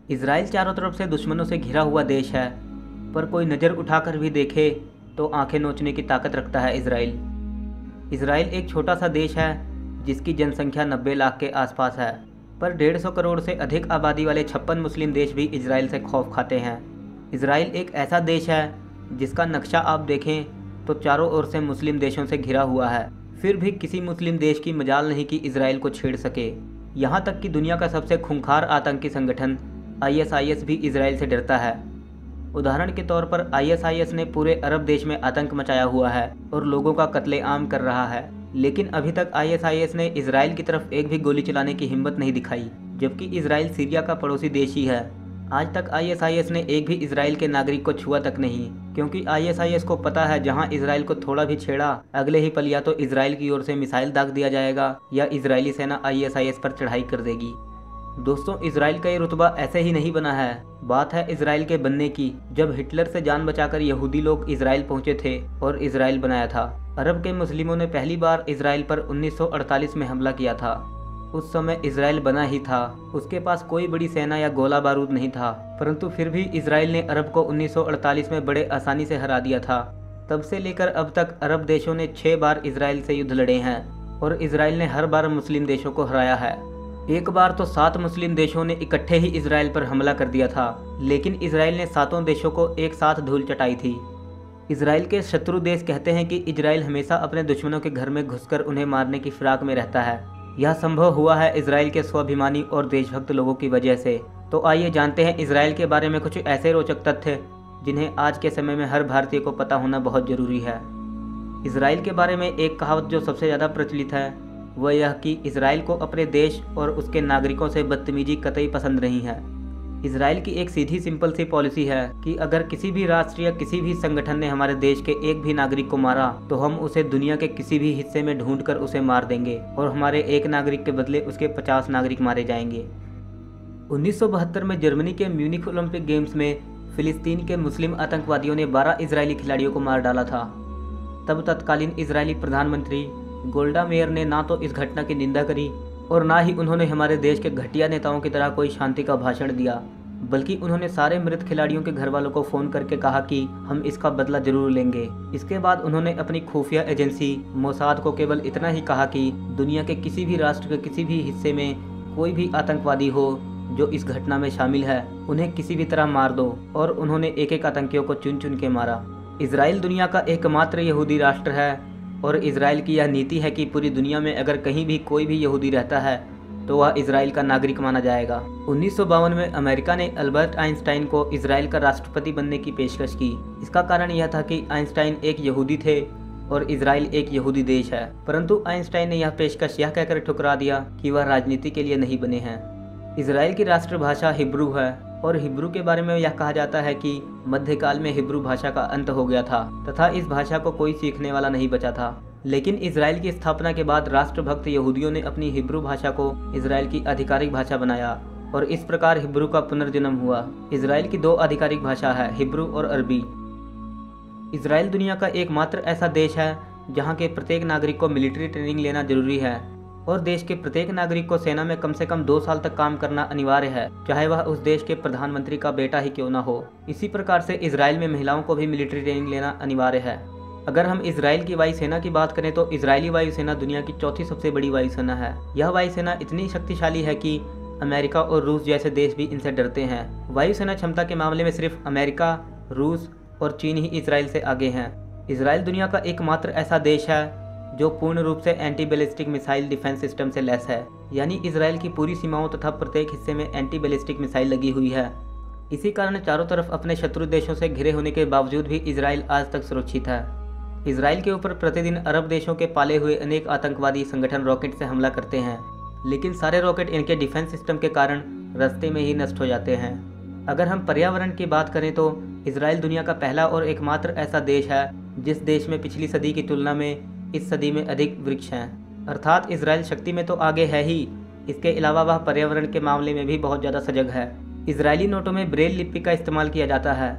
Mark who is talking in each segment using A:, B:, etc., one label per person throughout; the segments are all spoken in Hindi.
A: इसराइल चारों तरफ से दुश्मनों से घिरा हुआ देश है, पर कोई नज़र उठाकर भी देखे तो आंखें नोचने की ताकत रखता है इसराइल। इसराइल एक छोटा सा देश है जिसकी जनसंख्या 90 लाख के आसपास है, पर 150 करोड़ से अधिक आबादी वाले 56 मुस्लिम देश भी इसराइल से खौफ खाते हैं। इसराइल एक ऐसा देश है जिसका नक्शा आप देखें तो चारों ओर से मुस्लिम देशों से घिरा हुआ है, फिर भी किसी मुस्लिम देश की मजाल नहीं कि इसराइल को छेड़ सके। यहाँ तक कि दुनिया का सबसे खूंखार आतंकी संगठन ISIS भी इसराइल से डरता है। उदाहरण के तौर पर ISIS ने पूरे अरब देश में आतंक मचाया हुआ है और लोगों का कत्लेआम कर रहा है, लेकिन अभी तक ISIS ने इसराइल की तरफ एक भी गोली चलाने की हिम्मत नहीं दिखाई, जबकि इसराइल सीरिया का पड़ोसी देश ही है। आज तक ISIS ने एक भी इसराइल के नागरिक को छुआ तक नहीं, क्योंकि ISIS को पता है जहां इसराइल को थोड़ा भी छेड़ा, अगले ही पल या तो इसराइल की ओर से मिसाइल दाग दिया जाएगा या इजरायली सेना ISIS पर चढ़ाई कर देगी। दोस्तों, इसराइल का ये रुतबा ऐसे ही नहीं बना है। बात है इसराइल के बनने की, जब हिटलर से जान बचाकर यहूदी लोग इसराइल पहुंचे थे और इसराइल बनाया था। अरब के मुस्लिमों ने पहली बार इसराइल पर 1948 में हमला किया था। उस समय इसराइल बना ही था, उसके पास कोई बड़ी सेना या गोला बारूद नहीं था, परंतु फिर भी इसराइल ने अरब को 1948 में बड़े आसानी से हरा दिया था। तब से लेकर अब तक अरब देशों ने 6 बार इसराइल से युद्ध लड़े हैं और इसराइल ने हर बार मुस्लिम देशों को हराया है। एक बार तो 7 मुस्लिम देशों ने इकट्ठे ही इसराइल पर हमला कर दिया था, लेकिन इसराइल ने 7 देशों को एक साथ धूल चटाई थी। इसराइल के शत्रु देश कहते हैं कि इसराइल हमेशा अपने दुश्मनों के घर में घुसकर उन्हें मारने की फिराक में रहता है। यह संभव हुआ है इसराइल के स्वाभिमानी और देशभक्त लोगों की वजह से। तो आइए जानते हैं इसराइल के बारे में कुछ ऐसे रोचक तथ्य जिन्हें आज के समय में हर भारतीय को पता होना बहुत जरूरी है। इसराइल के बारे में एक कहावत जो सबसे ज़्यादा प्रचलित है वह यह कि इसराइल को अपने देश और उसके नागरिकों से बदतमीजी कतई पसंद नहीं है। इसराइल की एक सीधी सिंपल सी पॉलिसी है कि अगर किसी भी राष्ट्र या किसी भी संगठन ने हमारे देश के एक भी नागरिक को मारा तो हम उसे दुनिया के किसी भी हिस्से में ढूंढकर उसे मार देंगे और हमारे एक नागरिक के बदले उसके 50 नागरिक मारे जाएंगे। 1972 में जर्मनी के म्यूनिख ओलंपिक गेम्स में फिलिस्तीन के मुस्लिम आतंकवादियों ने 12 इजरायली खिलाड़ियों को मार डाला था। तब तत्कालीन इजरायली प्रधानमंत्री गोल्डा मेयर ने ना तो इस घटना की निंदा करी और ना ही उन्होंने हमारे देश के घटिया नेताओं की तरह कोई शांति का भाषण दिया, बल्कि उन्होंने सारे मृत खिलाड़ियों के घर वालों को फ़ोन करके कहा कि हम इसका बदला जरूर लेंगे। इसके बाद उन्होंने अपनी खुफिया एजेंसी मोसाद को केवल इतना ही कहा कि दुनिया के किसी भी राष्ट्र के किसी भी हिस्से में कोई भी आतंकवादी हो जो इस घटना में शामिल है, उन्हें किसी भी तरह मार दो, और उन्होंने एक एक आतंकियों को चुन चुन के मारा। इसराइल दुनिया का एकमात्र यहूदी राष्ट्र है और इसराइल की यह नीति है कि पूरी दुनिया में अगर कहीं भी कोई भी यहूदी रहता है तो वह इसराइल का नागरिक माना जाएगा। 1952 में अमेरिका ने अल्बर्ट आइंस्टाइन को इसराइल का राष्ट्रपति बनने की पेशकश की। इसका कारण यह था कि आइंस्टाइन एक यहूदी थे और इसराइल एक यहूदी देश है, परंतु आइंस्टाइन ने यह पेशकश यह कहकर ठुकरा दिया कि वह राजनीति के लिए नहीं बने हैं। इसराइल की राष्ट्रभाषा हिब्रू है और हिब्रू के बारे में यह कहा जाता है कि मध्यकाल में हिब्रू भाषा का अंत हो गया था तथा इस भाषा को कोई सीखने वाला नहीं बचा था। लेकिन इसराइल की स्थापना के बाद राष्ट्रभक्त यहूदियों ने अपनी हिब्रू भाषा को इसराइल की आधिकारिक भाषा बनाया और इस प्रकार हिब्रू का पुनर्जन्म हुआ। इसराइल की 2 आधिकारिक भाषा है, हिब्रू और अरबी। इसराइल दुनिया का एकमात्र ऐसा देश है जहाँ के प्रत्येक नागरिक को मिलिट्री ट्रेनिंग लेना जरूरी है और देश के प्रत्येक नागरिक को सेना में कम से कम 2 साल तक काम करना अनिवार्य है, चाहे वह उस देश के प्रधानमंत्री का बेटा ही क्यों ना हो। इसी प्रकार से इसराइल में महिलाओं को भी मिलिट्री ट्रेनिंग लेना अनिवार्य है। अगर हम इसराइल की वायुसेना की बात करें तो इसराइली वायुसेना दुनिया की 4थी सबसे बड़ी वायुसेना है। यह वायुसेना इतनी शक्तिशाली है कि अमेरिका और रूस जैसे देश भी इनसे डरते हैं। वायुसेना क्षमता के मामले में सिर्फ अमेरिका, रूस और चीन ही इसराइल से आगे हैं। इसराइल दुनिया का एकमात्र ऐसा देश है जो पूर्ण रूप से anti ballistic missile defence system से लैस है, यानी इसराइल की पूरी सीमाओं तथा प्रत्येक हिस्से में एंटी बैलिस्टिक मिसाइल लगी हुई है। इसी कारण चारों तरफ अपने शत्रु देशों से घिरे होने के बावजूद भी इसराइल आज तक सुरक्षित है। इसराइल के ऊपर प्रतिदिन अरब देशों के पाले हुए अनेक आतंकवादी संगठन रॉकेट से हमला करते हैं, लेकिन सारे रॉकेट इनके डिफेंस सिस्टम के कारण रास्ते में ही नष्ट हो जाते हैं। अगर हम पर्यावरण की बात करें तो इसराइल दुनिया का पहला और एकमात्र ऐसा देश है जिस देश में पिछली सदी की तुलना में इस सदी में अधिक वृक्ष हैं। अर्थात इसराइल शक्ति में तो आगे है ही, इसके अलावा वह पर्यावरण के मामले में भी बहुत ज़्यादा सजग है। इसराइली नोटों में ब्रेल लिपि का इस्तेमाल किया जाता है,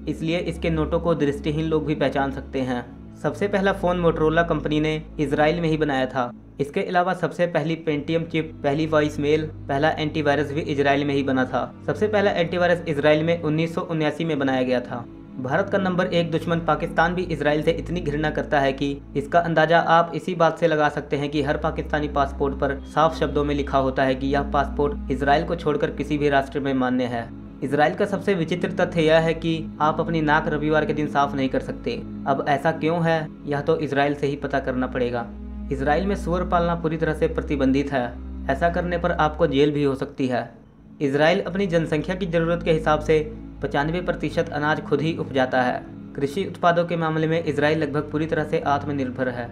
A: इसलिए इसके नोटों को दृष्टिहीन लोग भी पहचान सकते हैं। सबसे पहला फ़ोन मोटरोला कंपनी ने इसराइल में ही बनाया था। इसके अलावा सबसे पहली पेंटियम चिप, पहली वॉइस मेल, पहला एंटीवायरस भी इसराइल में ही बना था। सबसे पहला एंटीवायरस इसराइल में 1979 में बनाया गया था। भारत का नंबर 1 दुश्मन पाकिस्तान भी इसराइल से इतनी घृणा करता है कि इसका अंदाजा आप इसी बात से लगा सकते हैं कि हर पाकिस्तानी पासपोर्ट पर साफ शब्दों में लिखा होता है कि यह पासपोर्ट इसराइल को छोड़कर किसी भी राष्ट्र में मान्य है। इसराइल का सबसे विचित्र तथ्य यह है कि आप अपनी नाक रविवार के दिन साफ नहीं कर सकते। अब ऐसा क्यों है, यह तो इसराइल से ही पता करना पड़ेगा। इसराइल में सूअर पालना पूरी तरह से प्रतिबंधित है। ऐसा करने पर आपको जेल भी हो सकती है। इसराइल अपनी जनसंख्या की ज़रूरत के हिसाब से 95% अनाज खुद ही उपजाता है। कृषि उत्पादों के मामले में इसराइल लगभग पूरी तरह से आत्मनिर्भर है।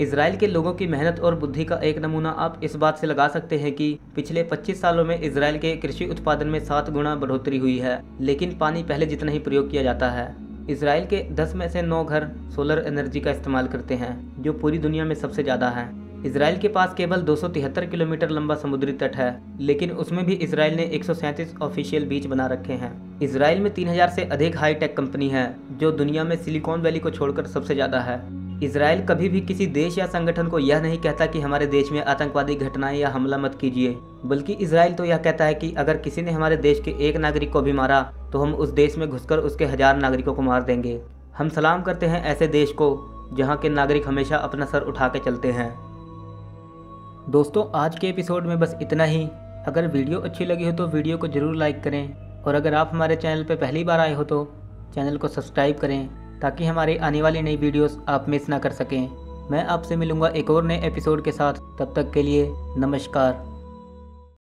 A: इसराइल के लोगों की मेहनत और बुद्धि का एक नमूना आप इस बात से लगा सकते हैं कि पिछले 25 सालों में इसराइल के कृषि उत्पादन में 7 गुना बढ़ोतरी हुई है, लेकिन पानी पहले जितना ही प्रयोग किया जाता है। इसराइल के 10 में से 9 घर सोलर एनर्जी का इस्तेमाल करते हैं, जो पूरी दुनिया में सबसे ज़्यादा है। इसराइल के पास केवल 273 किलोमीटर लंबा समुद्री तट है, लेकिन उसमें भी इसराइल ने 137 ऑफिशियल बीच बना रखे हैं। इसराइल में 3000 से अधिक हाईटेक कंपनी है, जो दुनिया में सिलिकॉन वैली को छोड़कर सबसे ज़्यादा है। इसराइल कभी भी किसी देश या संगठन को यह नहीं कहता कि हमारे देश में आतंकवादी घटनाएं या हमला मत कीजिए, बल्कि इसराइल तो यह कहता है कि अगर किसी ने हमारे देश के एक नागरिक को भी मारा तो हम उस देश में घुसकर उसके 1000 नागरिकों को मार देंगे। हम सलाम करते हैं ऐसे देश को जहां के नागरिक हमेशा अपना सर उठा के चलते हैं। दोस्तों, आज के एपिसोड में बस इतना ही। अगर वीडियो अच्छी लगी हो तो वीडियो को ज़रूर लाइक करें, और अगर आप हमारे चैनल पर पहली बार आए हो तो चैनल को सब्सक्राइब करें, ताकि हमारी आने वाली नई वीडियोस आप मिस ना कर सकें। मैं आपसे मिलूंगा एक और नए एपिसोड के साथ। तब तक के लिए नमस्कार।